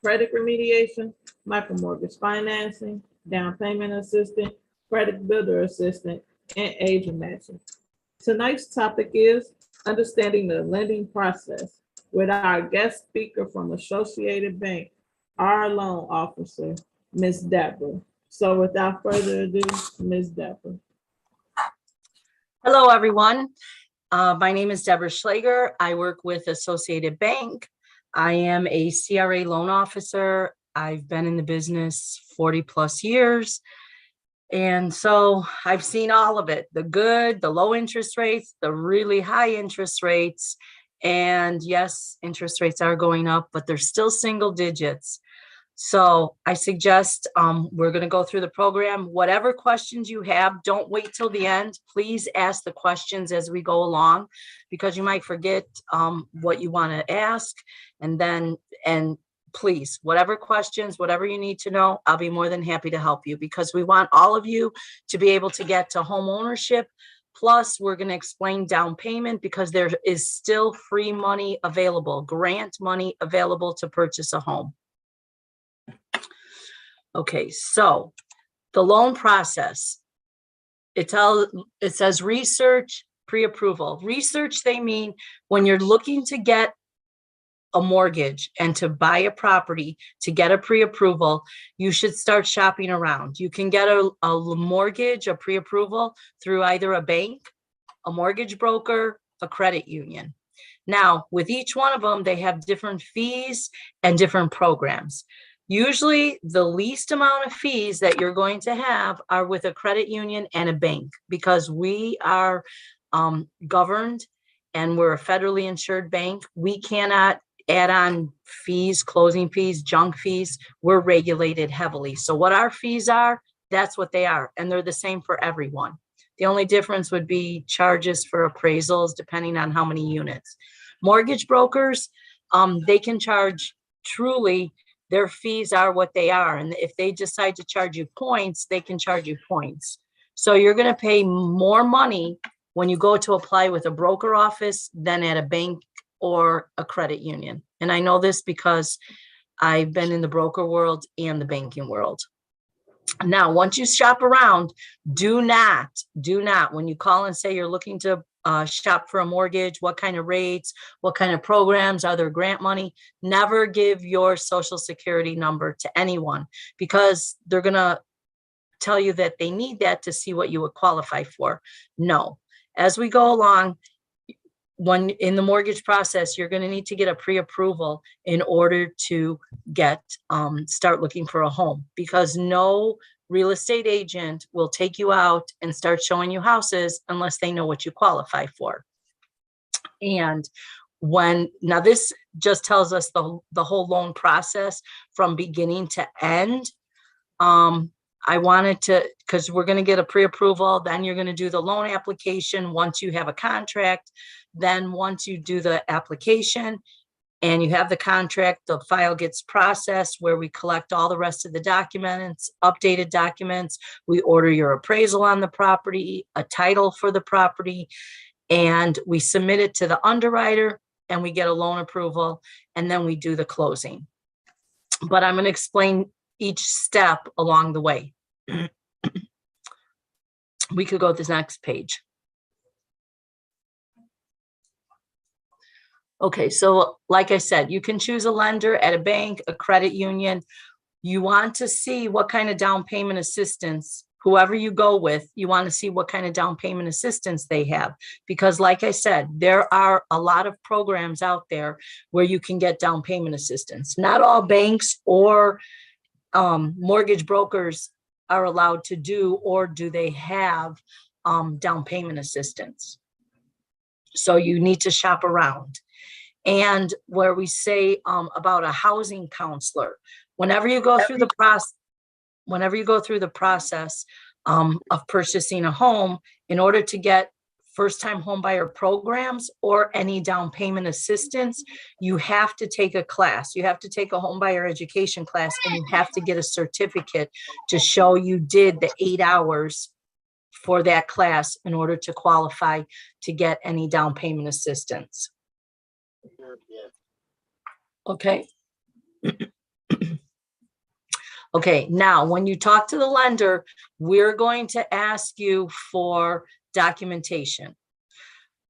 credit remediation, micro mortgage financing, down payment assistance, credit builder assistance, and agent matching. Tonight's topic is understanding the lending process with our guest speaker from Associated Bank, our loan officer, Ms. Deborah. So without further ado, Ms. Deborah. Hello, everyone. My name is Deborah Schlager. I work with Associated Bank. I am a CRA loan officer. I've been in the business 40 plus years. And so I've seen all of it, the good, the low interest rates, the really high interest rates. And yes, interest rates are going up, but they're still single digits. So I suggest we're going to go through the program. Whatever questions you have, don't wait till the end. Please ask the questions as we go along, because you might forget what you want to ask. And please, whatever questions, whatever you need to know, I'll be more than happy to help you, because we want all of you to be able to get to home ownership. Plus, we're going to explain down payment, because there is still free money available, grant money available to purchase a home. Okay, so the loan process, it says research, pre-approval. Research, they mean when you're looking to get a mortgage and to buy a property, to get a pre-approval, you should start shopping around. You can get a mortgage, a pre-approval through either a bank, a mortgage broker, a credit union. Now, with each one of them, they have different fees and different programs. Usually the least amount of fees that you're going to have are with a credit union and a bank, because we are governed and we're a federally insured bank. We cannot add on fees, closing fees, junk fees. We're regulated heavily. So what our fees are, that's what they are. And they're the same for everyone. The only difference would be charges for appraisals, depending on how many units. Mortgage brokers, they can charge truly. Their fees are what they are. And if they decide to charge you points, they can charge you points. So you're going to pay more money when you go to apply with a broker office than at a bank or a credit union. And I know this because I've been in the broker world and the banking world. Now, once you shop around, do not, when you call and say you're looking to shop for a mortgage, what kind of rates, what kind of programs, are there grant money, never give your social security number to anyone, because they're going to tell you that they need that to see what you would qualify for. No. As we go along, when in the mortgage process, you're going to need to get a pre-approval in order to get start looking for a home, because no real estate agent will take you out and start showing you houses unless they know what you qualify for. And now this just tells us the whole loan process from beginning to end. I wanted to, because we're going to get a pre-approval, then you're going to do the loan application once you have a contract. Then once you do the application and you have the contract, the file gets processed where we collect all the rest of the documents, updated documents. We order your appraisal on the property, a title for the property, and we submit it to the underwriter and we get a loan approval, and then we do the closing. But I'm going to explain each step along the way. We could go to the next page. Okay, so like I said, you can choose a lender at a bank, a credit union. You want to see what kind of down payment assistance, whoever you go with, you want to see what kind of down payment assistance they have. Because like I said, there are a lot of programs out there where you can get down payment assistance. Not all banks or mortgage brokers are allowed to do, or do they have down payment assistance. So you need to shop around. And where we say about a housing counselor, whenever you go through the process of purchasing a home, in order to get first-time homebuyer programs or any down payment assistance, you have to take a class. You have to take a homebuyer education class, and you have to get a certificate to show you did the 8 hours for that class in order to qualify to get any down payment assistance. Okay. Okay, now, when you talk to the lender, we're going to ask you for documentation.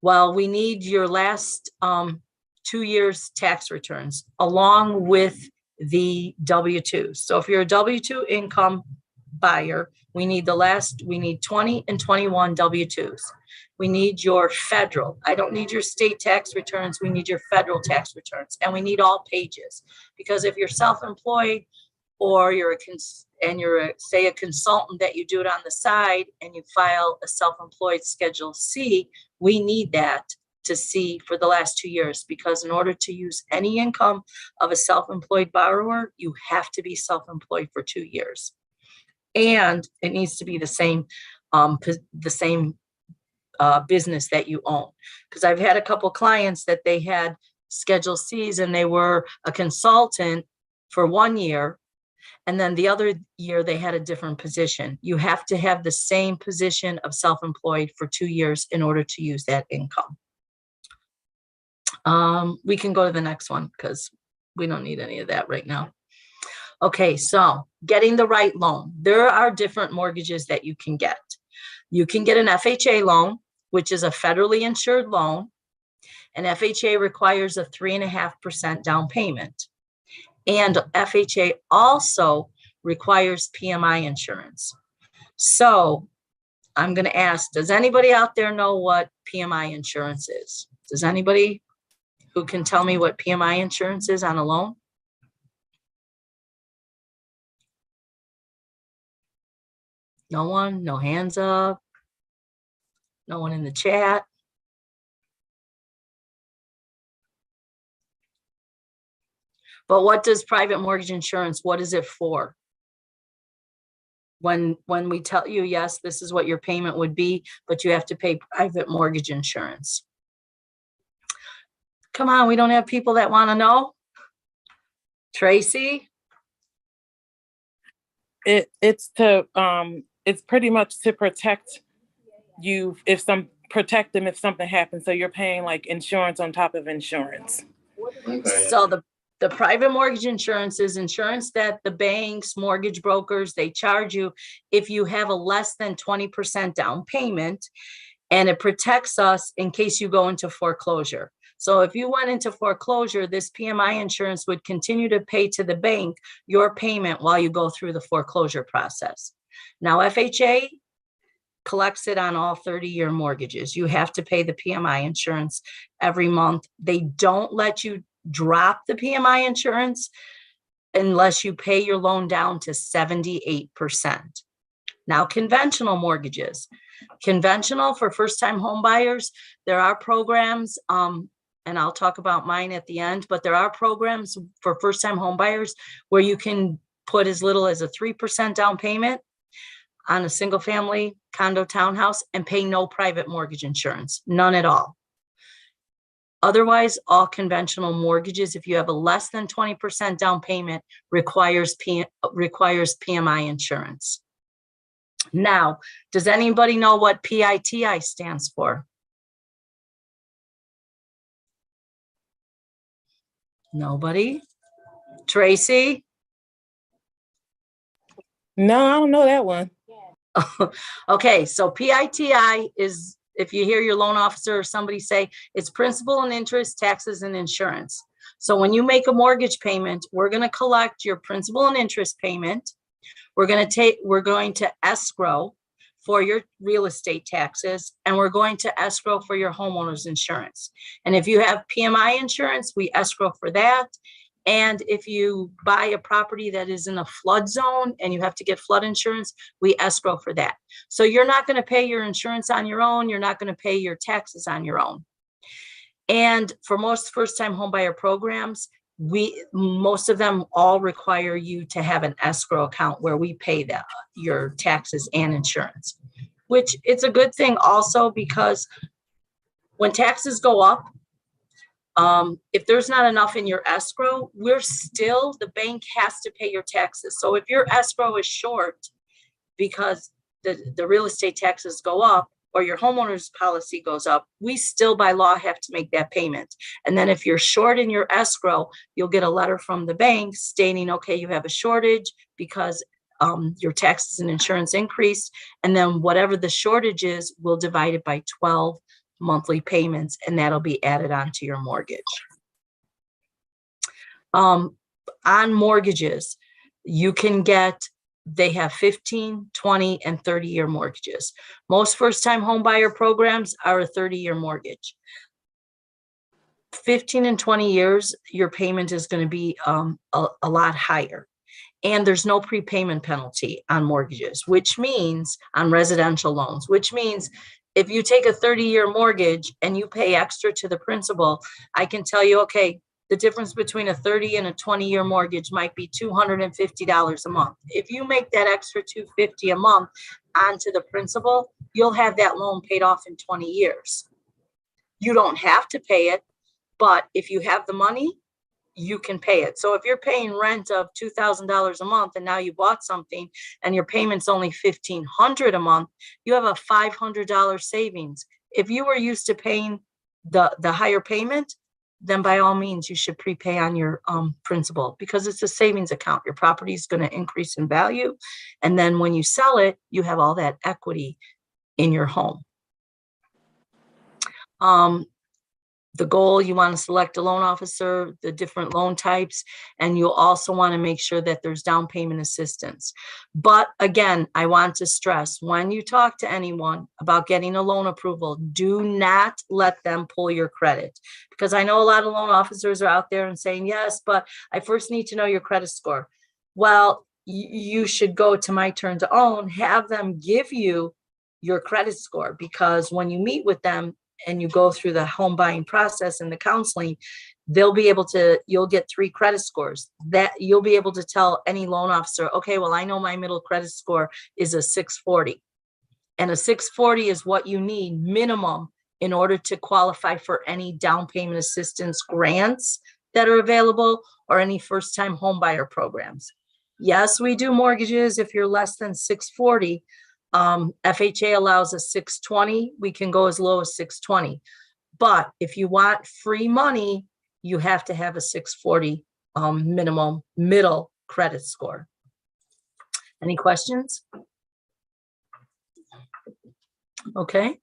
Well, we need your last 2 years tax returns along with the W-2s. So if you're a W-2 income buyer, we need 20 and 21 W-2s. We need your federal. I don't need your state tax returns. We need your federal tax returns, and we need all pages. Because if you're self-employed or you're say a consultant that you do it on the side and you file a self-employed Schedule C, we need that to see for the last 2 years, because in order to use any income of a self-employed borrower, you have to be self-employed for 2 years. And it needs to be the same business that you own. Because I've had a couple clients that they had Schedule Cs and they were a consultant for 1 year, and then the other year they had a different position. You have to have the same position of self-employed for 2 years in order to use that income. We can go to the next one because we don't need any of that right now. Okay, so getting the right loan. There are different mortgages that you can get. You can get an FHA loan, which is a federally insured loan. And FHA requires a 3.5% down payment. And FHA also requires PMI insurance. So I'm going to ask, does anybody out there know what PMI insurance is? Does anybody who can tell me what PMI insurance is on a loan? No one? No hands up? No one in the chat? But what does private mortgage insurance, what is it for? When we tell you, yes, this is what your payment would be, but you have to pay private mortgage insurance. Come on, we don't have people that want to know? Tracy? It's pretty much to protect you protect them if something happens. So you're paying like insurance on top of insurance. Okay. So the private mortgage insurance is insurance that the banks, mortgage brokers, they charge you if you have a less than 20% down payment, and it protects us in case you go into foreclosure. So if you went into foreclosure, this PMI insurance would continue to pay to the bank your payment while you go through the foreclosure process. Now, FHA collects it on all 30-year mortgages. You have to pay the PMI insurance every month. They don't let you drop the PMI insurance unless you pay your loan down to 78%. Now, conventional mortgages. Conventional for first-time home buyers, there are programs, and I'll talk about mine at the end, but there are programs for first-time home buyers where you can put as little as a 3% down payment on a single-family condo townhouse and pay no private mortgage insurance, none at all. Otherwise, all conventional mortgages, if you have a less than 20% down payment, requires PMI insurance. Now, does anybody know what PITI stands for? Nobody? Tracy? No, I don't know that one. Okay, so PITI is, if you hear your loan officer or somebody say, it's principal and interest, taxes, and insurance. So when you make a mortgage payment, we're going to collect your principal and interest payment. We're going to escrow for your real estate taxes, and we're going to escrow for your homeowner's insurance. And if you have PMI insurance, we escrow for that. And if you buy a property that is in a flood zone and you have to get flood insurance, we escrow for that. So you're not going to pay your insurance on your own. You're not going to pay your taxes on your own. And for most first-time homebuyer programs, most of them all require you to have an escrow account where we pay your taxes and insurance, which it's a good thing also, because when taxes go up, if there's not enough in your escrow, the bank has to pay your taxes. So if your escrow is short because the real estate taxes go up, or your homeowner's policy goes up, we still by law have to make that payment. And then if you're short in your escrow, you'll get a letter from the bank stating, okay, you have a shortage because your taxes and insurance increased. And then whatever the shortage is, we'll divide it by 12 monthly payments, and that'll be added onto your mortgage. On mortgages, you can get, they have 15, 20, and 30-year mortgages. Most first-time home buyer programs are a 30-year mortgage. 15 and 20 years, your payment is going to be a lot higher. And there's no prepayment penalty on mortgages, which means on residential loans, which means if you take a 30-year mortgage and you pay extra to the principal, I can tell you, okay, the difference between a 30 and a 20-year mortgage might be $250 a month. If you make that extra $250 a month onto the principal, you'll have that loan paid off in 20 years. You don't have to pay it, but if you have the money, you can pay it. So if you're paying rent of $2,000 a month and now you bought something and your payment's only $1,500 a month, you have a $500 savings. If you were used to paying the higher payment, then by all means you should prepay on your principal, because it's a savings account. Your property is going to increase in value, and then when you sell it, you have all that equity in your home. The goal, you want to select a loan officer, the different loan types, and you'll also want to make sure that there's down payment assistance. But again, I want to stress, when you talk to anyone about getting a loan approval, do not let them pull your credit, because I know a lot of loan officers are out there and saying, yes, but I first need to know your credit score. Well, you should go to My Turn to Own, have them give you your credit score, because when you meet with them, and you go through the home buying process and the counseling, they'll be able to, you'll get 3 credit scores that you'll be able to tell any loan officer, okay, well, I know my middle credit score is a 640. And a 640 is what you need minimum in order to qualify for any down payment assistance grants that are available or any first time home buyer programs. Yes, we do mortgages if you're less than 640. FHA allows a 620. We can go as low as 620. But if you want free money, you have to have a 640 minimum middle credit score. Any questions? Okay.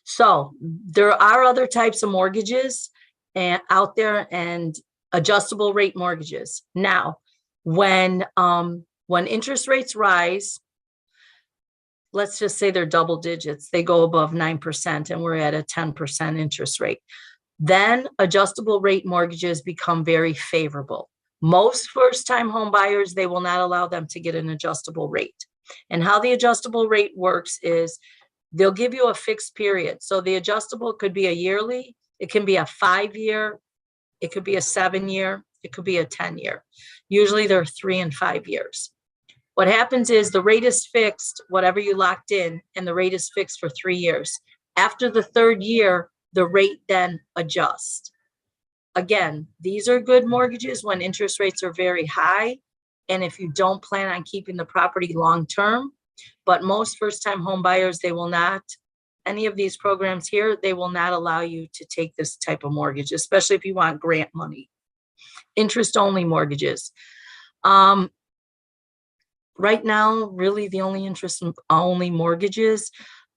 So there are other types of mortgages out there, and adjustable rate mortgages. Now, when interest rates rise, let's just say they're double digits, they go above 9% and we're at a 10% interest rate, then adjustable rate mortgages become very favorable. Most first-time home buyers, they will not allow them to get an adjustable rate. And how the adjustable rate works is they'll give you a fixed period. So the adjustable could be a yearly, it can be a 5-year, it could be a 7-year, it could be a 10-year. Usually they're 3 and 5 years. What happens is the rate is fixed, whatever you locked in, and the rate is fixed for 3 years. After the 3rd year, the rate then adjusts. Again, these are good mortgages when interest rates are very high, and if you don't plan on keeping the property long-term. But most first-time home buyers, they will not, any of these programs here, they will not allow you to take this type of mortgage, especially if you want grant money. Interest-only mortgages. Right now, really the only interest-only mortgages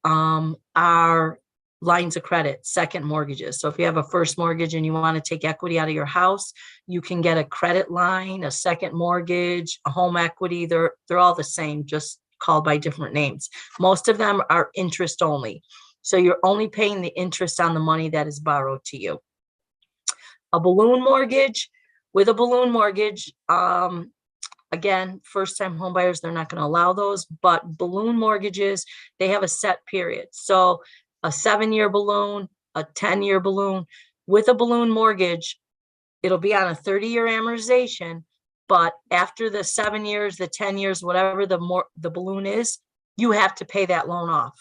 are lines of credit, second mortgages. So if you have a first mortgage and you want to take equity out of your house, you can get a credit line, a second mortgage, a home equity. They're all the same, just called by different names. Most of them are interest only. So you're only paying the interest on the money that is borrowed to you. A balloon mortgage, with a balloon mortgage, again, first-time home buyers, they're not going to allow those, but balloon mortgages, they have a set period. So a 7-year balloon, a 10-year balloon. With a balloon mortgage, it'll be on a 30-year amortization, but after the 7 years, the 10 years, whatever the balloon is, you have to pay that loan off.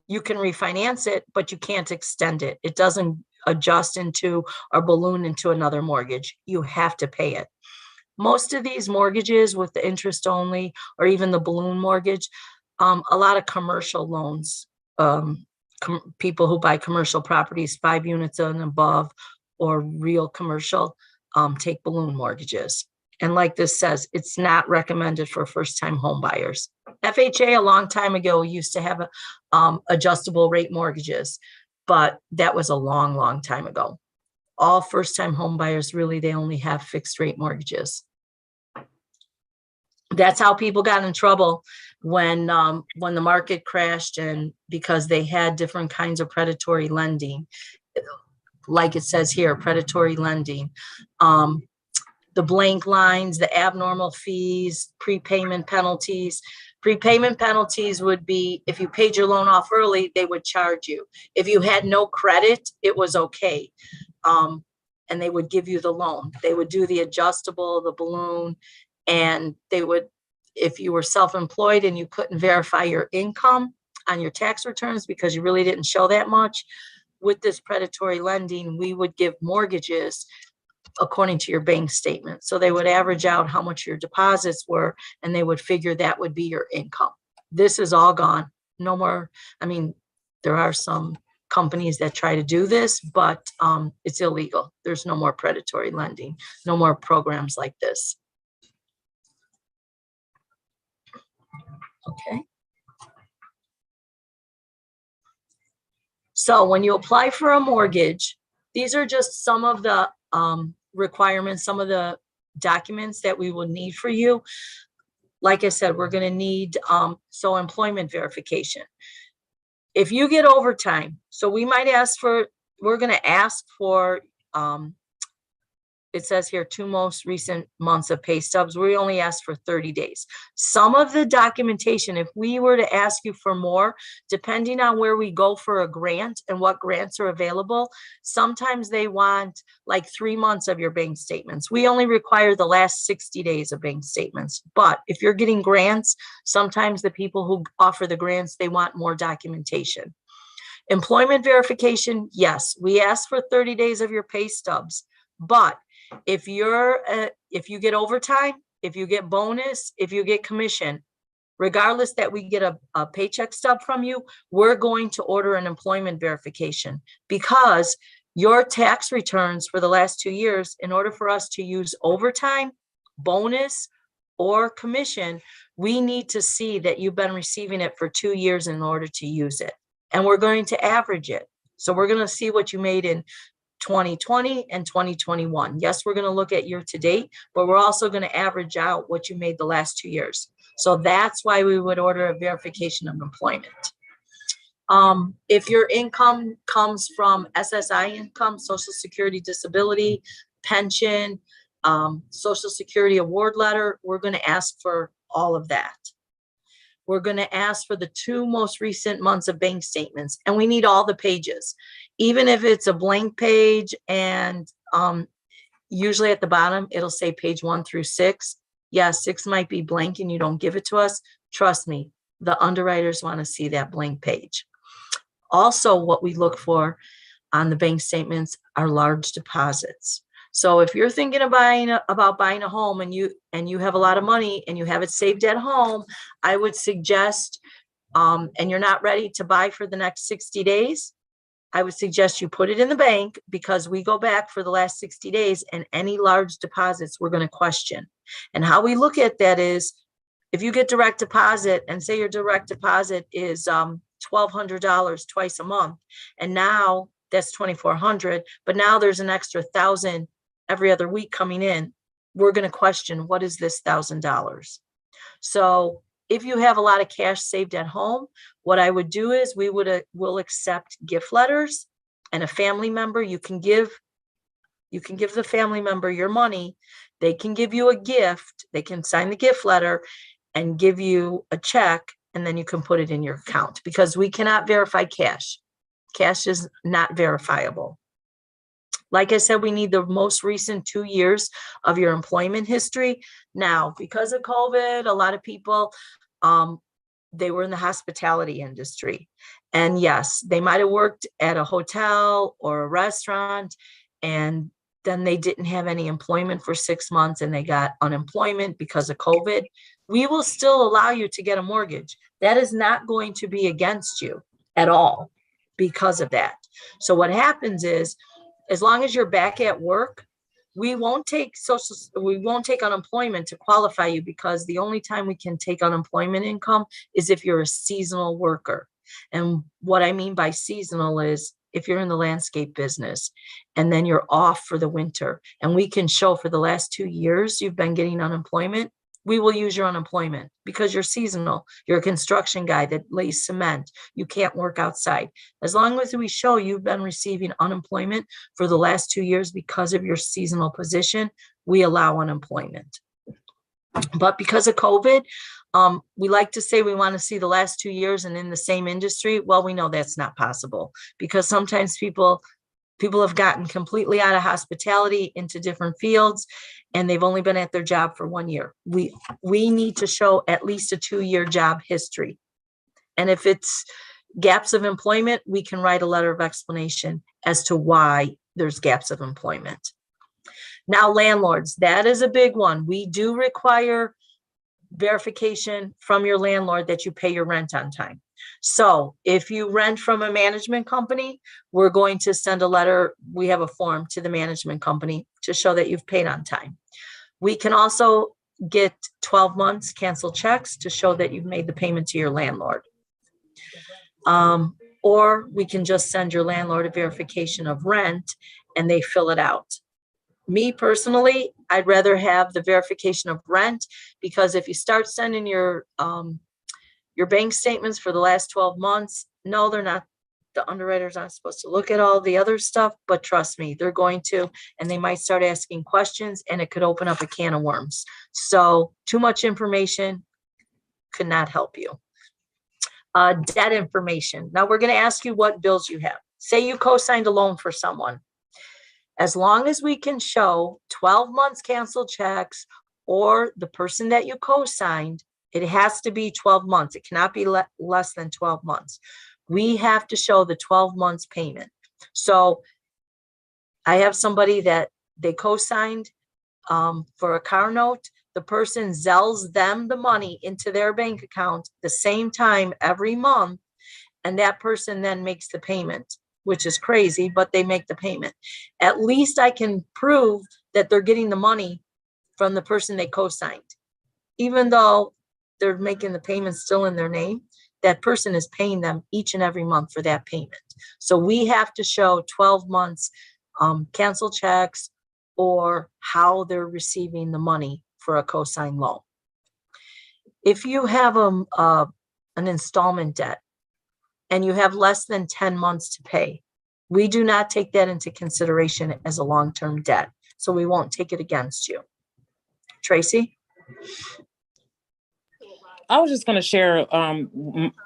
You can refinance it, but you can't extend it. It doesn't adjust into or balloon into another mortgage. You have to pay it. Most of these mortgages with the interest only, or even the balloon mortgage, a lot of commercial loans, people who buy commercial properties, 5 units and above, or real commercial, take balloon mortgages. And like this says, it's not recommended for first-time home buyers. FHA a long time ago used to have adjustable rate mortgages, but that was a long, long time ago. All first-time home buyers, really, they only have fixed rate mortgages. That's how people got in trouble when the market crashed, and because they had different kinds of predatory lending. Like it says here, predatory lending. The blank lines, the abnormal fees, prepayment penalties. Prepayment penalties would be if you paid your loan off early, they would charge you. If you had no credit, it was okay. And they would give you the loan. They would do the adjustable, the balloon, and they would, if you were self-employed and you couldn't verify your income on your tax returns because you really didn't show that much, with this predatory lending, we would give mortgages according to your bank statement. So they would average out how much your deposits were, and they would figure that would be your income. This is all gone. No more. I mean, there are some companies that try to do this, but it's illegal. There's no more predatory lending, no more programs like this. Okay. So when you apply for a mortgage, these are just some of the requirements, some of the documents that we will need for you. Like I said, we're going to need so employment verification. If you get overtime, so we might ask for, we're going to ask for, it says here 2 most recent months of pay stubs. We only ask for 30 days. Some of the documentation, if we were to ask you for more, depending on where we go for a grant and what grants are available, sometimes they want like 3 months of your bank statements. We only require the last 60 days of bank statements. But if you're getting grants, sometimes the people who offer the grants, they want more documentation. Employment verification, yes, we ask for 30 days of your pay stubs, but if you get overtime, if you get bonus, if you get commission, regardless that we get a paycheck stub from you, we're going to order an employment verification, because your tax returns for the last 2 years, in order for us to use overtime, bonus, or commission, we need to see that you've been receiving it for 2 years in order to use it. And we're going to average it. So we're going to see what you made in 2020 and 2021. Yes, we're going to look at year to date, but we're also going to average out what you made the last 2 years. So that's why we would order a verification of employment. If your income comes from SSI income, Social Security Disability, pension, Social Security award letter, we're going to ask for all of that. We're going to ask for the 2 most recent months of bank statements, and we need all the pages. Even if it's a blank page, and usually at the bottom, it'll say page 1 through 6. Yeah, 6 might be blank and you don't give it to us. Trust me, the underwriters want to see that blank page. Also, what we look for on the bank statements are large deposits. So if you're thinking of about buying a home and you have a lot of money and you have it saved at home, I would suggest, and you're not ready to buy for the next 60 days, I would suggest you put it in the bank, because we go back for the last 60 days and any large deposits we're going to question. And how we look at that is, if you get direct deposit and say your direct deposit is $1,200 twice a month, and now that's $2,400, but now there's an extra $1,000 every other week coming in, we're going to question, what is this $1,000? So if you have a lot of cash saved at home, what I would do is we'll accept gift letters, and a family member, you can give the family member your money. They can give you a gift. They can sign the gift letter and give you a check, and then you can put it in your account, because we cannot verify cash. Cash is not verifiable. Like I said, we need the most recent 2 years of your employment history. Now, because of COVID, a lot of people, they were in the hospitality industry. And yes, they might have worked at a hotel or a restaurant, and then they didn't have any employment for 6 months and they got unemployment because of COVID, we will still allow you to get a mortgage. That is not going to be against you at all because of that. So what happens is, as long as you're back at work, we won't take unemployment to qualify you, because the only time we can take unemployment income is if you're a seasonal worker. And what I mean by seasonal is if you're in the landscape business and then you're off for the winter, and we can show for the last 2 years you've been getting unemployment, we will use your unemployment because you're seasonal. You're a construction guy that lays cement. You can't work outside. As long as we show you've been receiving unemployment for the last 2 years because of your seasonal position, we allow unemployment. But because of COVID, we like to say we want to see the last 2 years and in the same industry. Well, we know that's not possible, because sometimes people have gotten completely out of hospitality into different fields, and they've only been at their job for 1 year. We need to show at least a 2-year job history. And if it's gaps of employment, we can write a letter of explanation as to why there's gaps of employment. Now, landlords, that is a big one. We do require verification from your landlord that you pay your rent on time. So if you rent from a management company, we're going to send a letter. We have a form to the management company to show that you've paid on time. We can also get 12 months canceled checks to show that you've made the payment to your landlord. Or we can just send your landlord a verification of rent and they fill it out. Me personally, I'd rather have the verification of rent, because if you start sending your bank statements for the last 12 months, no, they're not. The underwriters aren't supposed to look at all the other stuff, but trust me, they're going to, and they might start asking questions, and it could open up a can of worms. So too much information could not help you. Debt information. Now we're going to ask you what bills you have. Say you co-signed a loan for someone. As long as we can show 12 months canceled checks, or the person that you co-signed, it has to be 12 months. It cannot be less than 12 months. We have to show the 12 months payment. So I have somebody that they co-signed for a car note. The person Zells them the money into their bank account the same time every month, and that person then makes the payment, which is crazy, but they make the payment. At least I can prove that they're getting the money from the person they co-signed. Even though they're making the payment still in their name, that person is paying them each and every month for that payment. So we have to show 12 months cancel checks, or how they're receiving the money for a co-signed loan. If you have an installment debt and you have less than 10 months to pay, we do not take that into consideration as a long-term debt. So we won't take it against you. Tracy? I was just going to share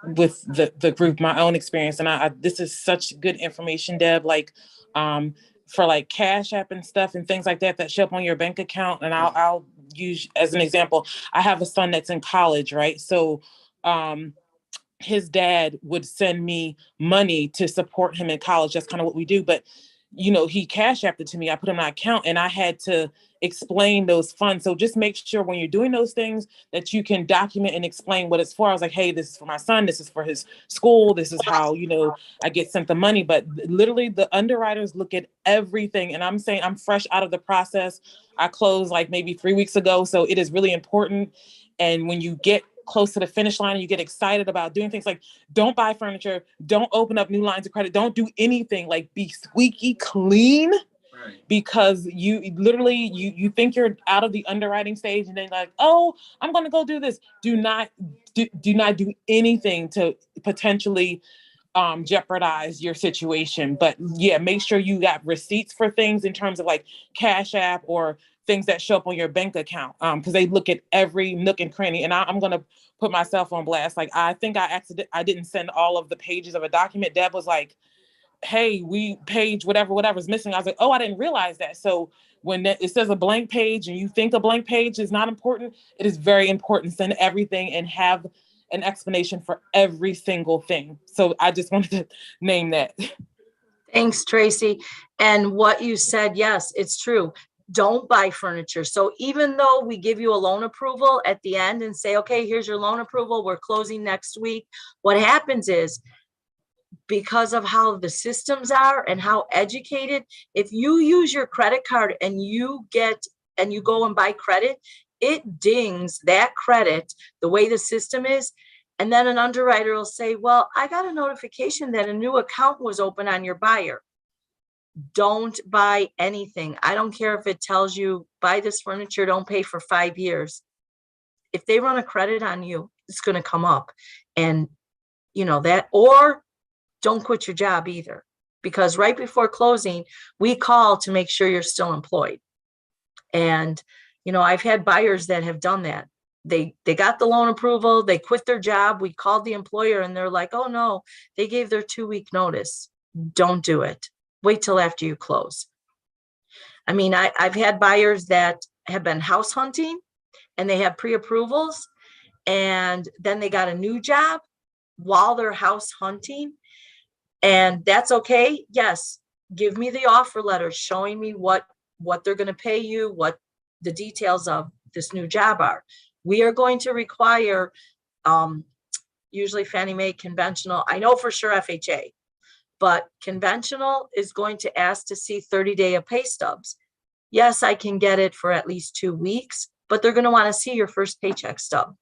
with the group my own experience, and this is such good information, Deb. Like for like Cash App and stuff and things like that show up on your bank account. And I'll use as an example. I have a son that's in college, right? So his dad would send me money to support him in college. That's kind of what we do. But he Cash Apped it to me. I put him in my account, and I had to explain those funds. So just make sure when you're doing those things that you can document and explain what it's for. I was like, hey, this is for my son. This is for his school. This is how, I get sent the money. But literally the underwriters look at everything. And I'm saying I'm fresh out of the process. I closed like maybe 3 weeks ago. So it is really important. And when you get close to the finish line and you get excited about doing things, like don't buy furniture, don't open up new lines of credit, don't do anything, like be squeaky clean, because you literally, you think you're out of the underwriting stage, and then like, oh, I'm going to go do this. Do not do anything to potentially jeopardize your situation. But yeah, make sure you got receipts for things in terms of like Cash App or things that show up on your bank account, because they look at every nook and cranny. And I'm going to put myself on blast. Like, I think I didn't send all of the pages of a document. Deb was like, hey, page whatever's missing. I was like, oh, I didn't realize that. So when it says a blank page and you think a blank page is not important, it is very important. Send everything and have an explanation for every single thing. So I just wanted to name that. Thanks, Tracy. And what you said, yes, it's true. Don't buy furniture. So even though we give you a loan approval at the end and say, okay, here's your loan approval, we're closing next week. What happens is, because of how the systems are and how educated, if you use your credit card and you go and buy credit, it dings that credit the way the system is. And then an underwriter will say, well, I got a notification that a new account was open on your buyer. Don't buy anything. I don't care if it tells you buy this furniture, don't pay for 5 years. If they run a credit on you, it's going to come up. And you know that, or don't quit your job either, because right before closing, we call to make sure you're still employed. And, you know, I've had buyers that have done that. They got the loan approval, they quit their job. We called the employer and they're like, oh no, they gave their 2-week notice. Don't do it. Wait till after you close. I mean, I've had buyers that have been house hunting and they have pre-approvals, and then they got a new job while they're house hunting. And that's okay. Yes, give me the offer letter showing me what they're going to pay you, what the details of this new job are. We are going to require usually Fannie Mae conventional. I know for sure FHA, but conventional is going to ask to see 30-day pay stubs. Yes, I can get it for at least 2 weeks, but they're going to want to see your first paycheck stub.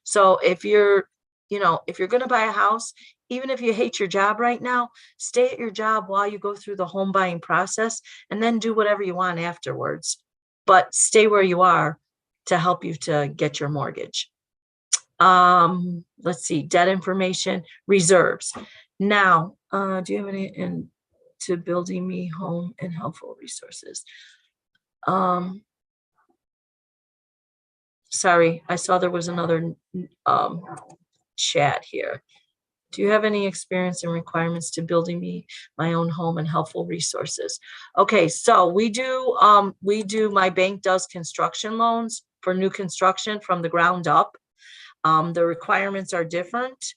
So if you're going to buy a house, even if you hate your job right now, stay at your job while you go through the home buying process and then do whatever you want afterwards. But stay where you are to help you to get your mortgage. Let's see, debt information, reserves. Now, do you have any into building me home and helpful resources? Sorry, I saw there was another chat here. Do you have any experience and requirements to building me my own home and helpful resources? Okay, so we do, my bank does construction loans for new construction from the ground up. The requirements are different.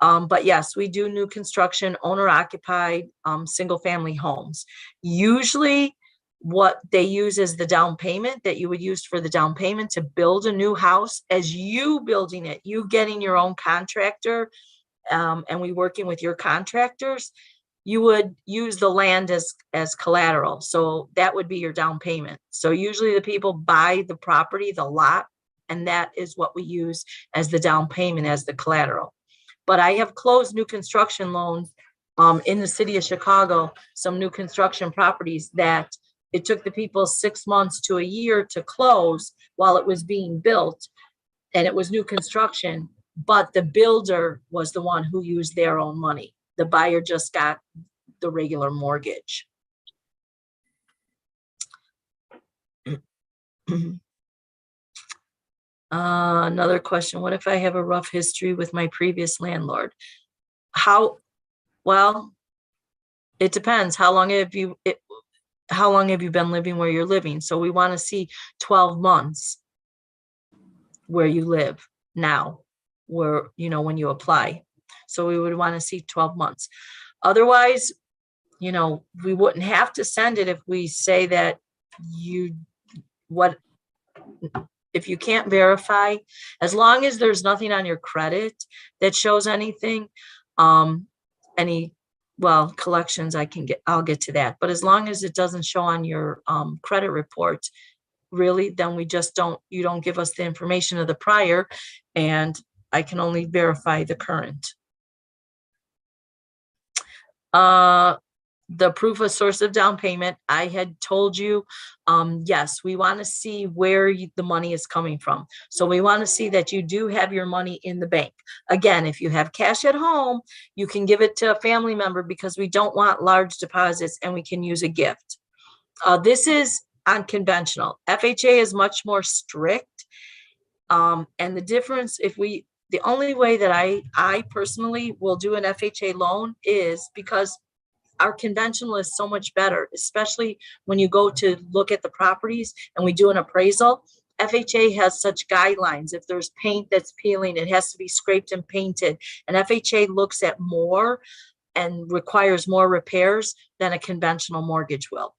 But yes, we do new construction, owner occupied, single family homes. Usually what they use is the down payment that you would use for the down payment to build a new house. As you building it, you getting your own contractor, and we working with your contractors, you would use the land as collateral. So that would be your down payment. So usually the people buy the property, the lot, and that is what we use as the down payment, as the collateral. But I have closed new construction loans in the city of Chicago, some new construction properties that it took the people 6 months to a year to close while it was being built, and it was new construction, but the builder was the one who used their own money. The buyer just got the regular mortgage. Another question. What if I have a rough history with my previous landlord? Well, it depends. How long have you been living where you're living? So we want to see 12 months where you live now, where, when you apply. So we would want to see 12 months. Otherwise, we wouldn't have to send it if we say that if you can't verify, as long as there's nothing on your credit that shows anything, collections, I'll get to that. But as long as it doesn't show on your credit report, really, then you don't give us the information of the prior, and I can only verify the current. The proof of source of down payment, I had told you, yes, we want to see where the money is coming from. So we want to see that you do have your money in the bank. Again, if you have cash at home, you can give it to a family member because we don't want large deposits, and we can use a gift. This is unconventional. FHA is much more strict. And the difference, the only way that I personally will do an FHA loan is because our conventional is so much better, especially when you go to look at the properties and we do an appraisal. FHA has such guidelines. If there's paint that's peeling, it has to be scraped and painted. And FHA looks at more and requires more repairs than a conventional mortgage will.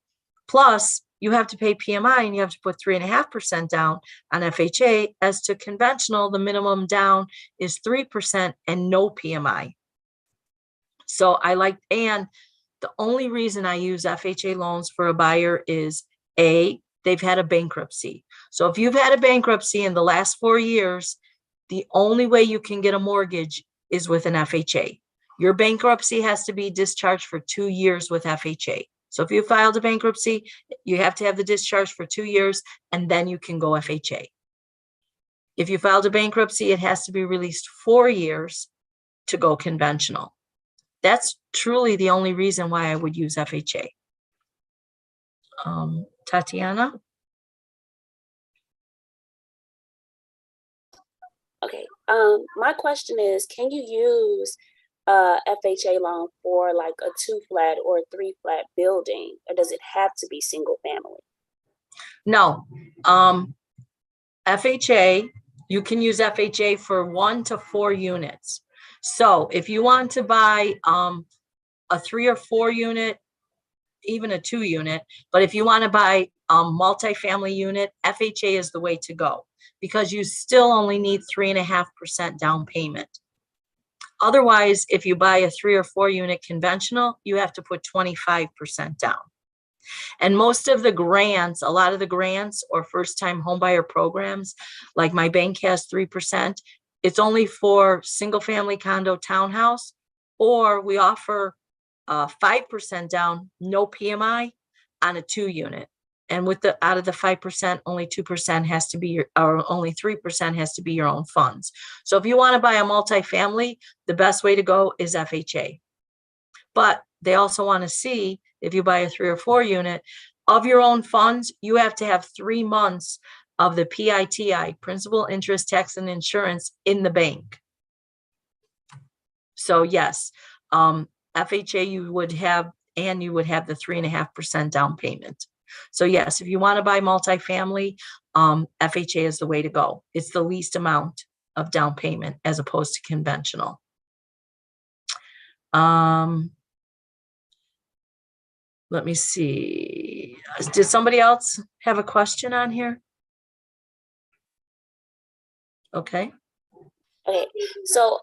Plus, you have to pay PMI and you have to put 3.5% down on FHA. As to conventional, the minimum down is 3% and no PMI. So and the only reason I use FHA loans for a buyer is they've had a bankruptcy. So if you've had a bankruptcy in the last 4 years, the only way you can get a mortgage is with an FHA. Your bankruptcy has to be discharged for 2 years with FHA. So if you filed a bankruptcy, you have to have the discharge for 2 years, and then you can go FHA. If you filed a bankruptcy, it has to be released 4 years to go conventional. That's truly the only reason why I would use FHA. Tatiana? Okay. My question is, can you use FHA loan for like a 2-flat or a 3-flat building, or does it have to be single family? No. FHA, you can use FHA for 1 to 4 units. So if you want to buy a 3 or 4 unit, even a 2 unit, but if you want to buy a multifamily unit, FHA is the way to go, because you still only need 3.5% down payment. Otherwise, if you buy a 3 or 4 unit conventional, you have to put 25% down. And most of the grants, a lot of the grants or first time homebuyer programs, like my bank has 3%, it's only for single family condo townhouse, or we offer 5% down, no PMI on a 2 unit. And with out of the 5%, only 2% has to be only 3% has to be your own funds. So if you want to buy a multifamily, the best way to go is FHA. But they also want to see, if you buy a 3 or 4 unit of your own funds, you have to have 3 months of the PITI, principal, interest, tax, and insurance, in the bank. So yes, FHA you would have, and you would have the 3.5% down payment. So yes, if you want to buy multifamily, FHA is the way to go. It's the least amount of down payment as opposed to conventional. Let me see. Did somebody else have a question on here? Okay. Okay, so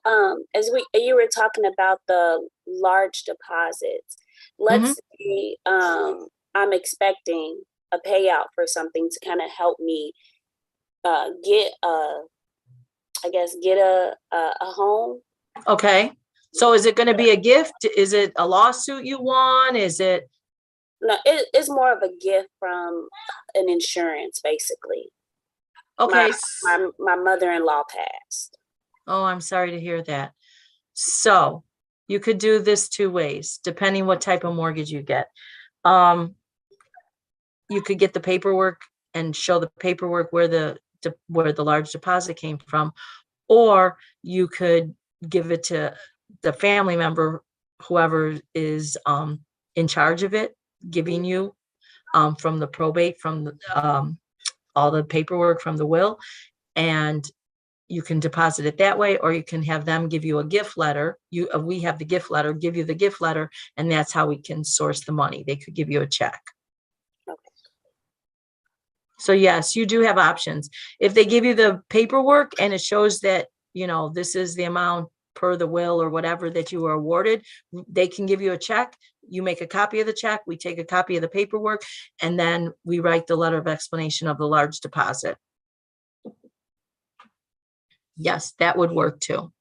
as you were talking about the large deposits, let's say I'm expecting a payout for something to kind of help me get a home. Okay. So is it going to be a gift? Is it a lawsuit you want? Is it? No, it's more of a gift from an insurance, basically. Okay. My mother-in-law passed. Oh, I'm sorry to hear that. So you could do this 2 ways, depending what type of mortgage you get. You could get the paperwork and show the paperwork where the large deposit came from, or you could give it to the family member, whoever is in charge of it, giving you from the probate, from the, all the paperwork from the will, and you can deposit it that way, or you can have them give you a gift letter. We have the gift letter, give you the gift letter, and that's how we can source the money. They could give you a check. Okay. So yes, you do have options. If they give you the paperwork and it shows that, this is the amount per the will or whatever that you were awarded, they can give you a check. You make a copy of the check, we take a copy of the paperwork, and then we write the letter of explanation of the large deposit. Yes, that would work too.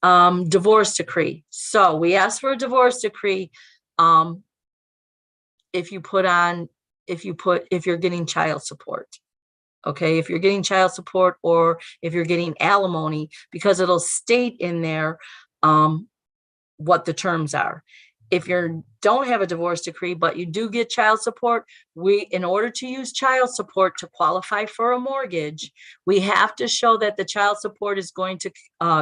Divorce decree. So we asked for a divorce decree if you're getting child support. Okay, if you're getting child support or if you're getting alimony, because it'll state in there what the terms are. If you don't have a divorce decree, but you do get child support, in order to use child support to qualify for a mortgage, we have to show that the child support is going to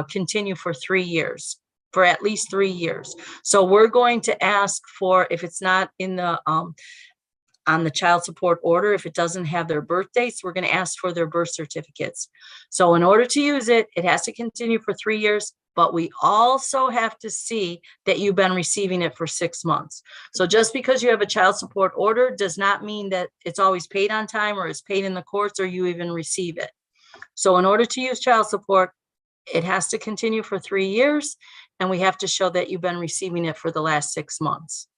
continue for 3 years, for at least 3 years. So we're going to ask for, if it's not in the on the child support order, if it doesn't have their birth dates, we're going to ask for their birth certificates. So in order to use it, it has to continue for 3 years, but we also have to see that you've been receiving it for 6 months. So just because you have a child support order does not mean that it's always paid on time or it's paid in the courts or you even receive it. So in order to use child support, it has to continue for 3 years, and we have to show that you've been receiving it for the last 6 months.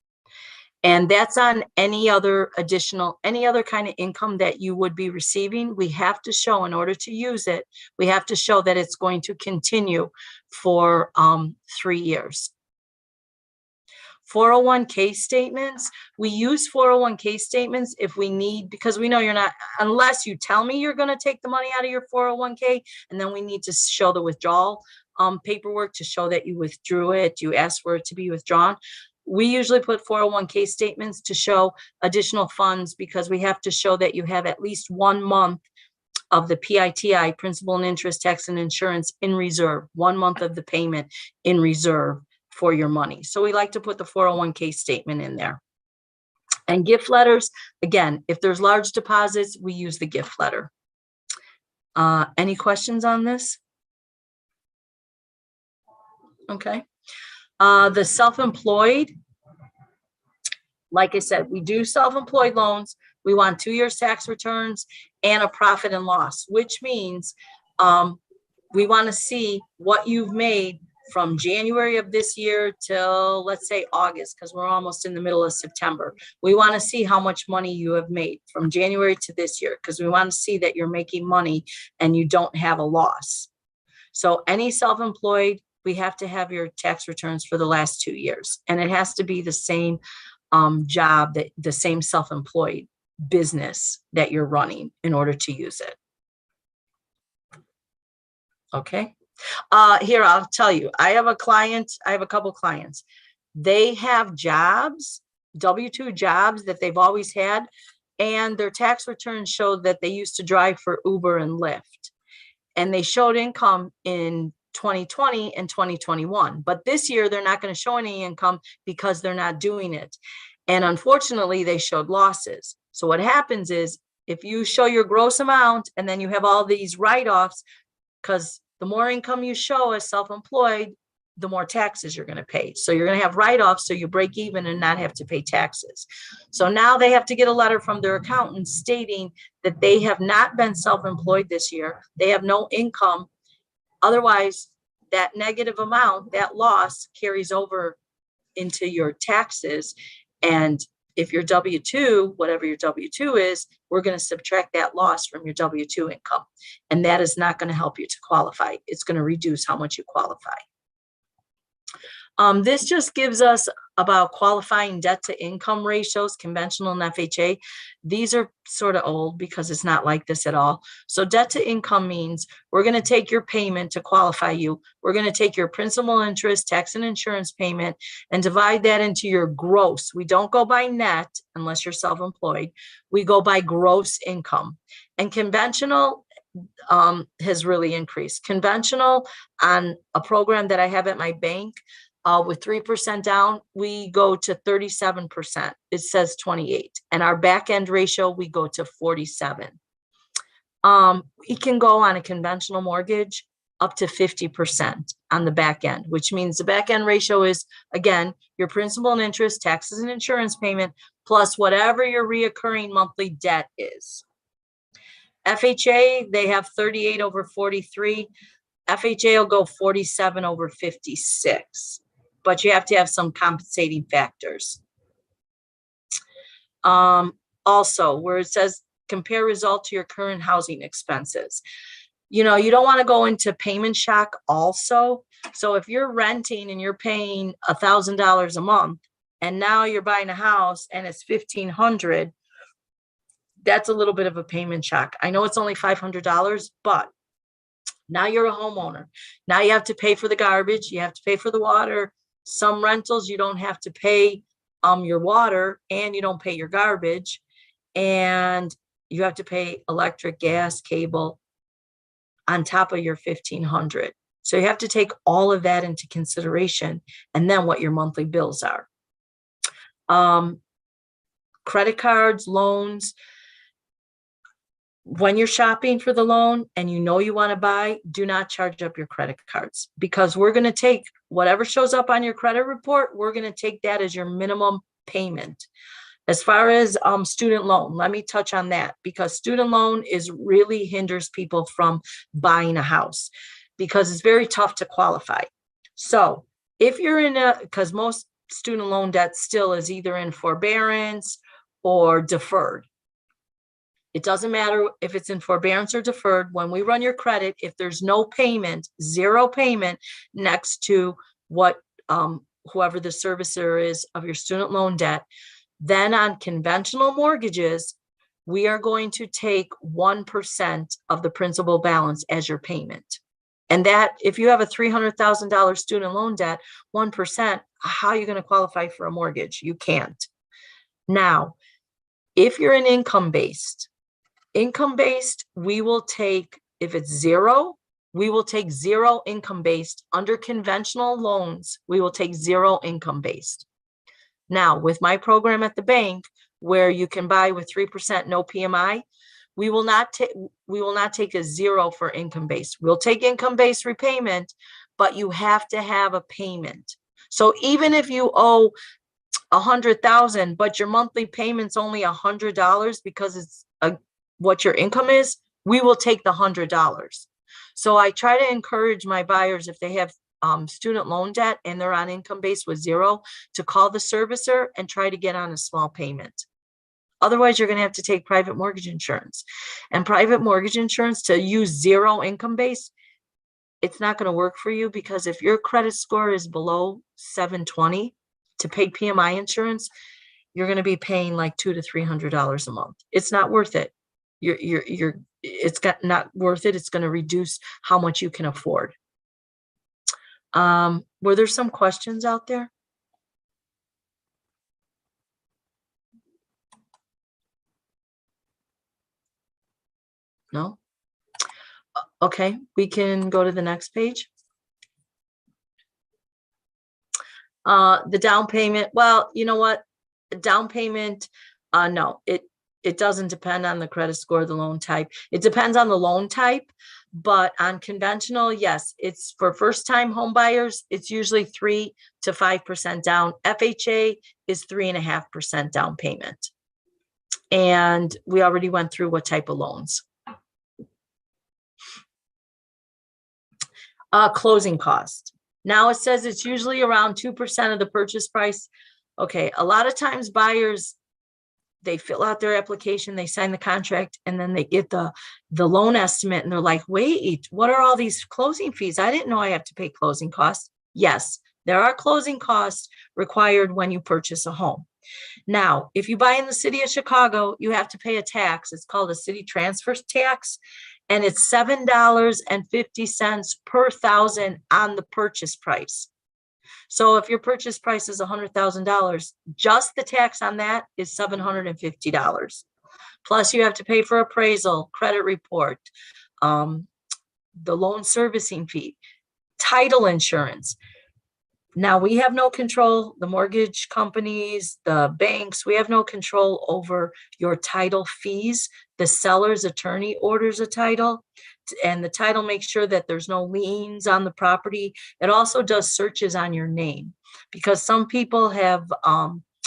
And that's on any other kind of income that you would be receiving. We have to show, in order to use it, we have to show that it's going to continue for 3 years. 401k statements, we use 401k statements if we need, because we know you're not, unless you tell me you're going to take the money out of your 401k, and then we need to show the withdrawal paperwork to show that you withdrew it, you asked for it to be withdrawn. We usually put 401k statements to show additional funds, because we have to show that you have at least 1 month of the PITI, principal and interest, tax and insurance, in reserve, 1 month of the payment in reserve for your money. So we like to put the 401k statement in there. And gift letters, again, if there's large deposits, we use the gift letter. Any questions on this? Okay. The self-employed, like I said, we do self-employed loans. We want 2 years tax returns and a profit and loss, which means we want to see what you've made from January of this year till, let's say, August, because we're almost in the middle of September. We want to see how much money you have made from January to this year, because we want to see that you're making money and you don't have a loss. So any self-employed, we have to have your tax returns for the last 2 years, and it has to be the same job, that the same self-employed business that you're running in order to use it. Okay. Here, I'll tell you, I have a couple clients. They have jobs, W-2 jobs that they've always had, and their tax returns showed that they used to drive for Uber and Lyft, and they showed income in 2020 and 2021. But this year, they're not going to show any income because they're not doing it. And unfortunately, they showed losses. So what happens is, if you show your gross amount and then you have all these write-offs, because the more income you show as self-employed, the more taxes you're going to pay. So you're going to have write-offs, so you break even and not have to pay taxes. So now they have to get a letter from their accountant stating that they have not been self-employed this year. They have no income. Otherwise, that negative amount, that loss, carries over into your taxes. And if your W-2, whatever your W-2 is, we're going to subtract that loss from your W-2 income. And that is not going to help you to qualify. It's going to reduce how much you qualify. This just gives us about qualifying debt to income ratios, conventional and FHA. These are sort of old because it's not like this at all. So debt to income means we're going to take your payment to qualify you. We're going to take your principal, interest, tax and insurance payment and divide that into your gross. We don't go by net unless you're self-employed. We go by gross income. And conventional has really increased. Conventional, on a program that I have at my bank, with 3% down, we go to 37%. It says 28. And our back end ratio, we go to 47. We can go on a conventional mortgage up to 50% on the back end, which means the back end ratio is, again, your principal and interest, taxes and insurance payment, plus whatever your reoccurring monthly debt is. FHA, they have 38 over 43. FHA will go 47 over 56. But you have to have some compensating factors. Also, where it says compare result to your current housing expenses. You know, you don't want to go into payment shock also. So if you're renting and you're paying $1,000 a month, and now you're buying a house and it's $1,500, that's a little bit of a payment shock. I know it's only $500, but now you're a homeowner. Now you have to pay for the garbage. You have to pay for the water. Some rentals, you don't have to pay your water, and you don't pay your garbage, and you have to pay electric, gas, cable on top of your $1,500. So you have to take all of that into consideration, and then what your monthly bills are. Credit cards, loans. when you're shopping for the loan and you know you want to buy, do not charge up your credit cards, because we're going to take whatever shows up on your credit report. We're going to take that as your minimum payment. As far as student loan, let me touch on that, because student loan really hinders people from buying a house, because it's very tough to qualify. So if you're because most student loan debt still is either in forbearance or deferred. It doesn't matter if it's in forbearance or deferred. When we run your credit, if there's no payment, zero payment next to what whoever the servicer is of your student loan debt, then on conventional mortgages, we are going to take 1% of the principal balance as your payment. And that, if you have a $300,000 student loan debt, 1%, how are you going to qualify for a mortgage? You can't. Now, if you're an income-based, we will take, if it's zero, we will take zero income-based. Under conventional loans, we will take zero income-based. Now, with my program at the bank, where you can buy with 3% no PMI, we will not take a zero for income-based. We'll take income-based repayment, but you have to have a payment. So even if you owe $100,000, but your monthly payment's only $100 because it's what your income is, we will take the $100. So I try to encourage my buyers, if they have student loan debt and they're on income based with zero, to call the servicer and try to get on a small payment. Otherwise, you're going to have to take private mortgage insurance. And private mortgage insurance, to use zero income base, it's not going to work for you, because if your credit score is below 720 to pay PMI insurance, you're going to be paying like $200 to $300 a month. It's not worth it. It's not worth it. It's going to reduce how much you can afford. Were there some questions out there? No? Okay, we can go to the next page. The down payment, well, you know what? Down payment, no, it doesn't depend on the credit score, the loan type. It depends on the loan type, but on conventional, yes, it's for first-time home buyers, it's usually 3 to 5% down. FHA is 3.5% down payment. And we already went through what type of loans. Closing cost. Now it says it's usually around 2% of the purchase price. Okay, a lot of times buyers, they fill out their application, they sign the contract, and then they get the loan estimate, and they're like, wait, what are all these closing fees? I didn't know I have to pay closing costs. Yes, there are closing costs required when you purchase a home. Now, if you buy in the city of Chicago, you have to pay a tax. It's called a city transfer tax, and it's $7.50 per thousand on the purchase price. So if your purchase price is $100,000, just the tax on that is $750. Plus you have to pay for appraisal, credit report, the loan servicing fee, title insurance. Now we have no control, the mortgage companies, the banks, we have no control over your title fees. The seller's attorney orders a title, and the title makes sure that there's no liens on the property. It also does searches on your name, because some people have,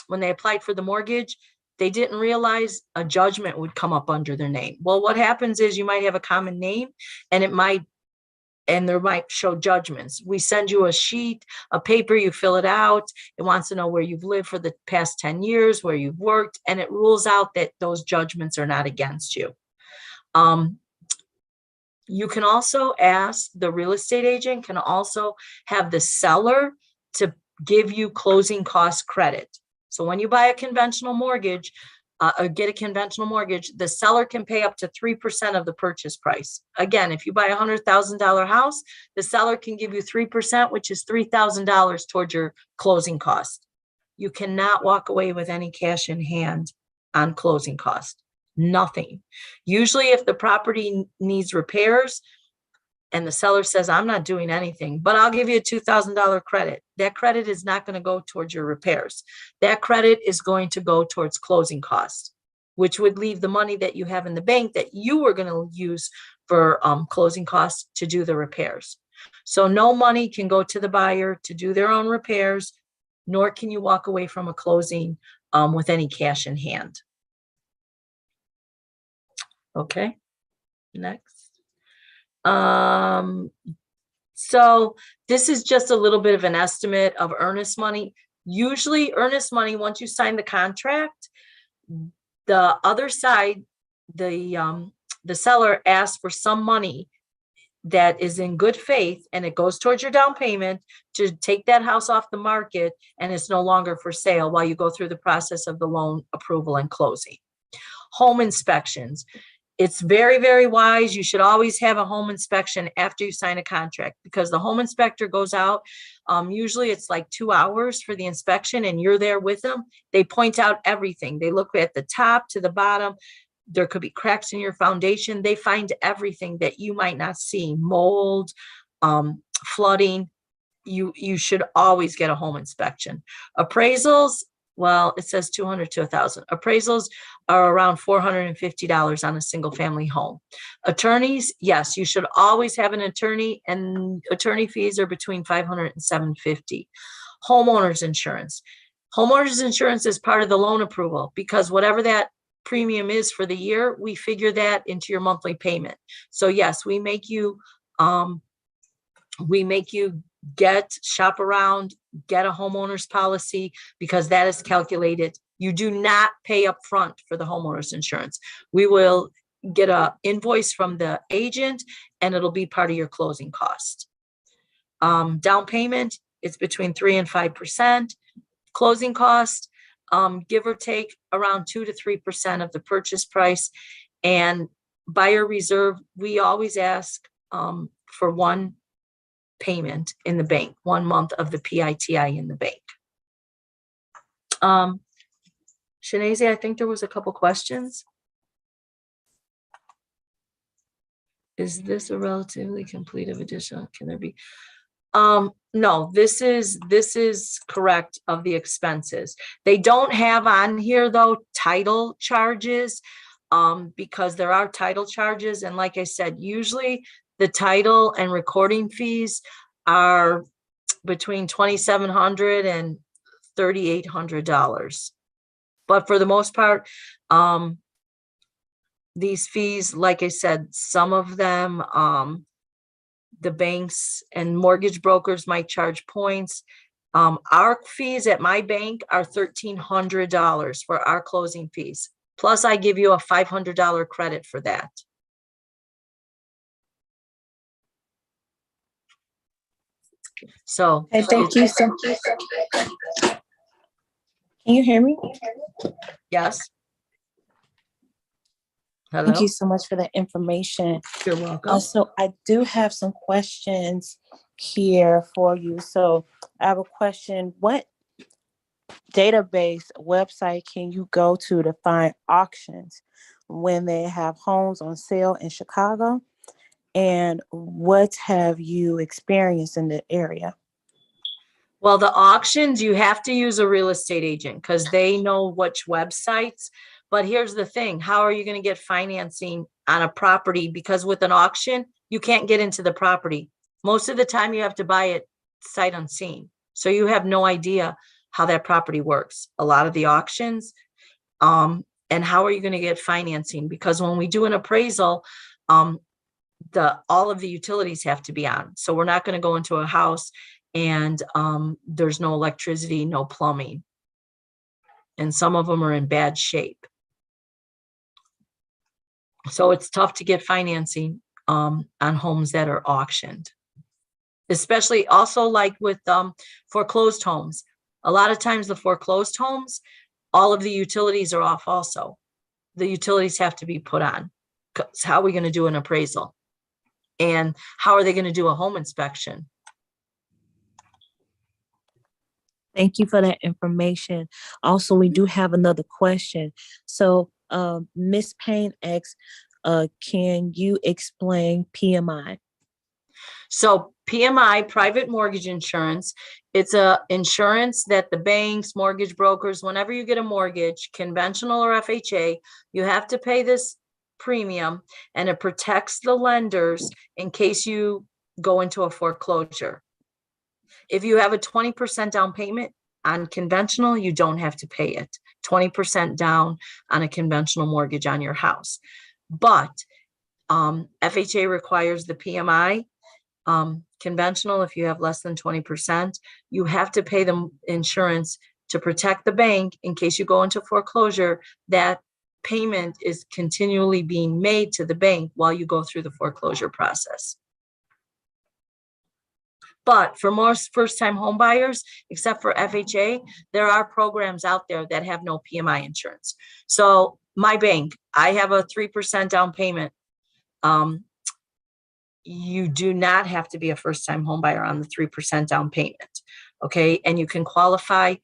when they applied for the mortgage, they didn't realize a judgment would come up under their name. Well, what happens is you might have a common name, and there might show judgments. We send you a sheet, a paper, you fill it out. It wants to know where you've lived for the past 10 years, where you've worked, and it rules out that those judgments are not against you. You can also ask, the real estate agent can also have the seller to give you closing cost credit. So when you buy a conventional mortgage, or get a conventional mortgage, the seller can pay up to 3% of the purchase price. Again, if you buy a $100,000 house, the seller can give you 3%, which is $3,000 towards your closing cost. You cannot walk away with any cash in hand on closing cost. Nothing. Usually if the property needs repairs and the seller says, I'm not doing anything, but I'll give you a $2,000 credit. That credit is not going to go towards your repairs. That credit is going to go towards closing costs. which would leave the money that you have in the bank that you were going to use for closing costs to do the repairs. So no money can go to the buyer to do their own repairs, nor can you walk away from a closing with any cash in hand. Okay, next. So this is just a little bit of an estimate of earnest money. Usually earnest money, once you sign the contract, the other side, the seller asks for some money that is in good faith, and it goes towards your down payment to take that house off the market, and it's no longer for sale while you go through the process of the loan approval and closing. Home inspections. It's very, very wise. You should always have a home inspection after you sign a contract, because the home inspector goes out. Usually it's like 2 hours for the inspection, and you're there with them. They point out everything. They look at the top to the bottom. There could be cracks in your foundation. They find everything that you might not see. Mold, flooding. You should always get a home inspection. Appraisals, well, it says 200 to 1,000. Appraisals are around $450 on a single family home. Attorneys, yes, you should always have an attorney, and attorney fees are between $500 and $750. Homeowners insurance. Homeowners insurance is part of the loan approval, because whatever that premium is for the year, we figure that into your monthly payment. So yes, we make you shop around, get a homeowner's policy, because that is calculated. You do not pay up front for the homeowner's insurance. We will get an invoice from the agent, and it'll be part of your closing cost. Down payment, it's between 3% and 5%. Closing cost, give or take around 2 to 3% of the purchase price. And buyer reserve, we always ask for one payment in the bank, 1 month of the PITI in the bank. Shanazy, I think there was a couple questions. Is this a relatively complete of additional? Can there be? No, this is correct of the expenses. They don't have on here though title charges, because there are title charges, and like I said, usually the title and recording fees are between $2,700 and $3,800. But for the most part, these fees, like I said, some of them, the banks and mortgage brokers might charge points. Our fees at my bank are $1,300 for our closing fees. Plus I give you a $500 credit for that. So Hey, thank you. So, can you hear me? yes. Hello. Thank you so much for the information. You're welcome. So I do have some questions here for you. So I have a question. What database website can you go to find auctions when they have homes on sale in Chicago? And what have you experienced in the area? Well, the auctions, you have to use a real estate agent because they know which websites. But here's the thing, how are you going to get financing on a property? Because with an auction, you can't get into the property. Most of the time you have to buy it sight unseen. So you have no idea how that property works. A lot of the auctions, and how are you going to get financing? Because when we do an appraisal, all of the utilities have to be on. So we're not going to go into a house and there's no electricity, no plumbing. And some of them are in bad shape. So it's tough to get financing on homes that are auctioned. Especially also like with foreclosed homes. A lot of times the foreclosed homes, all of the utilities are off also. The utilities have to be put on. How are we going to do an appraisal? And how are they going to do a home inspection? Thank you for that information. Also, we do have another question. So, Ms. Payne asks, can you explain PMI? So PMI, private mortgage insurance. It's a insurance that the banks, mortgage brokers, whenever you get a mortgage, conventional or FHA, you have to pay this premium, and it protects the lenders in case you go into a foreclosure. If you have a 20% down payment on conventional, you don't have to pay it. 20% down on a conventional mortgage on your house. But FHA requires the PMI. Conventional, if you have less than 20%, you have to pay the insurance to protect the bank in case you go into foreclosure. That payment is continually being made to the bank while you go through the foreclosure process. But for most first-time home buyers, except for FHA, there are programs out there that have no PMI insurance. So my bank, I have a 3% down payment. You do not have to be a first-time home buyer on the 3% down payment, okay? And you can qualify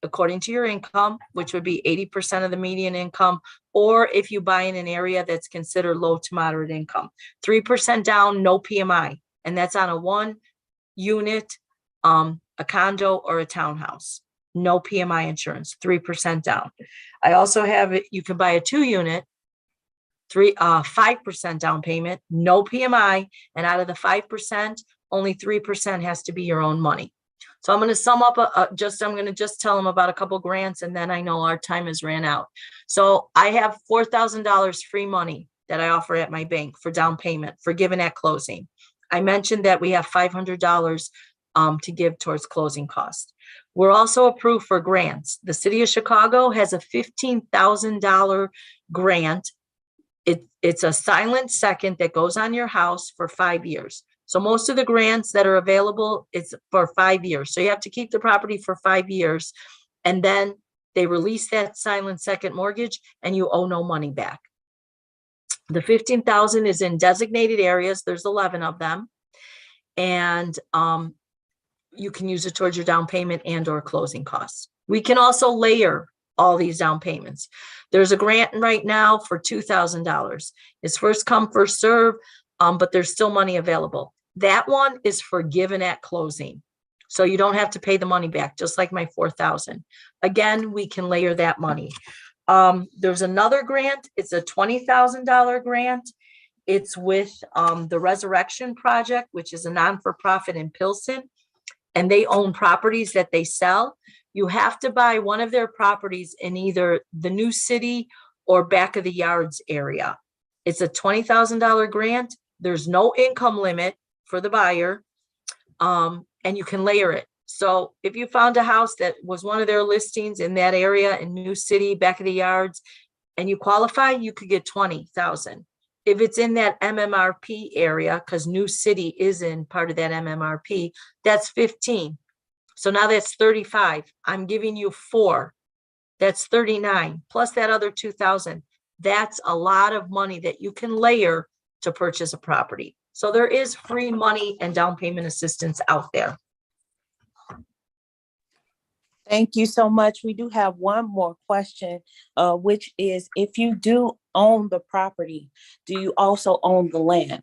according to your income, which would be 80% of the median income, or if you buy in an area that's considered low to moderate income. 3% down, no PMI, and that's on a 1-unit, a condo, or a townhouse. No PMI insurance, 3% down. I also have it, you can buy a 2-unit, 5% down payment, no PMI, and out of the 5%, only 3% has to be your own money. So I'm going to sum up, I'm going to just tell them about a couple grants, and then I know our time has ran out. So I have $4,000 free money that I offer at my bank for down payment, forgiven at closing. I mentioned that we have $500 to give towards closing costs. We're also approved for grants. The city of Chicago has a $15,000 grant. It's a silent second that goes on your house for 5 years. So most of the grants that are available, it's for 5 years. So you have to keep the property for 5 years, and then they release that silent second mortgage and you owe no money back. The $15,000 is in designated areas. There's 11 of them. And you can use it towards your down payment and or closing costs. We can also layer all these down payments. There's a grant right now for $2,000. It's first come, first serve, but there's still money available. That one is forgiven at closing. So you don't have to pay the money back, just like my $4,000. Again, we can layer that money. There's another grant. It's a $20,000 grant. It's with the Resurrection Project, which is a non-for-profit in Pilsen, and they own properties that they sell. You have to buy one of their properties in either the New City or back of the yards area. It's a $20,000 grant. There's no income limit for the buyer, and you can layer it. So if you found a house that was one of their listings in that area in New City, back of the yards, and you qualify, you could get $20,000. If it's in that MMRP area, because New City is in part of that MMRP, that's 15. So now that's 35. I'm giving you 4. That's 39 plus that other 2,000. That's a lot of money that you can layer to purchase a property. So there is free money and down payment assistance out there. Thank you so much. We do have one more question, which is, if you do own the property, do you also own the land?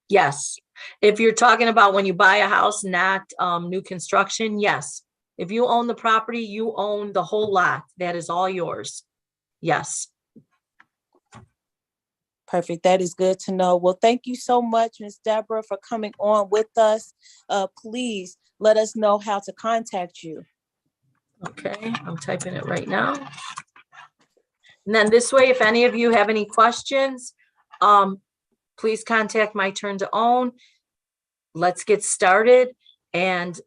Yes. If you're talking about when you buy a house, not new construction, yes. If you own the property, you own the whole lot. That is all yours. Yes. Perfect. That is good to know. Well, thank you so much, Ms. Deborah, for coming on with us. Please let us know how to contact you. Okay, I'm typing it right now. And then this way, if any of you have any questions, please contact My Turn to Own. Let's get started. And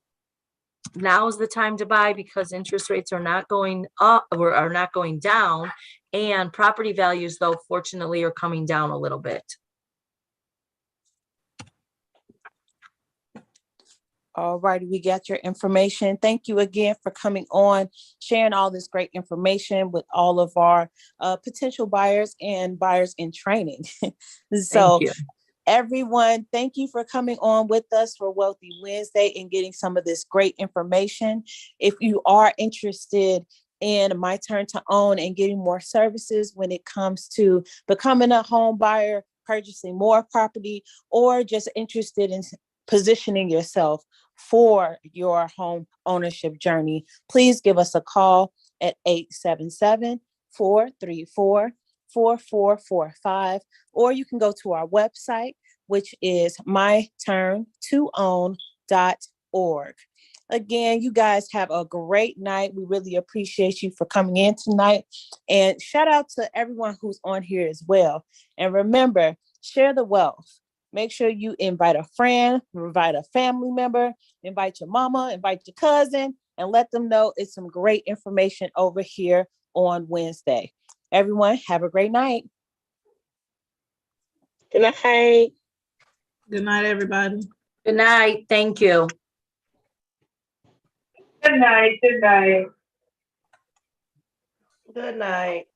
now is the time to buy, because interest rates are not going up or are not going down. And property values, though, fortunately, are coming down a little bit. All right, we got your information. Thank you again for coming on, sharing all this great information with all of our potential buyers and buyers in training. So Thank you. everyone, thank you for coming on with us for Wealthy Wednesday and getting some of this great information. If you are interested in My Turn to Own and getting more services when it comes to becoming a home buyer, purchasing more property, or just interested in positioning yourself for your home ownership journey, please give us a call at 877-434-4445, or you can go to our website, which is myturn2own.org. Again, you guys have a great night. We really appreciate you for coming in tonight. And shout out to everyone who's on here as well. And remember, share the wealth. Make sure you invite a friend, invite a family member, invite your mama, invite your cousin, and let them know it's some great information over here on Wednesday. Everyone, have a great night. Good night. Good night, everybody. Good night. Thank you. Good night. Good night. Good night.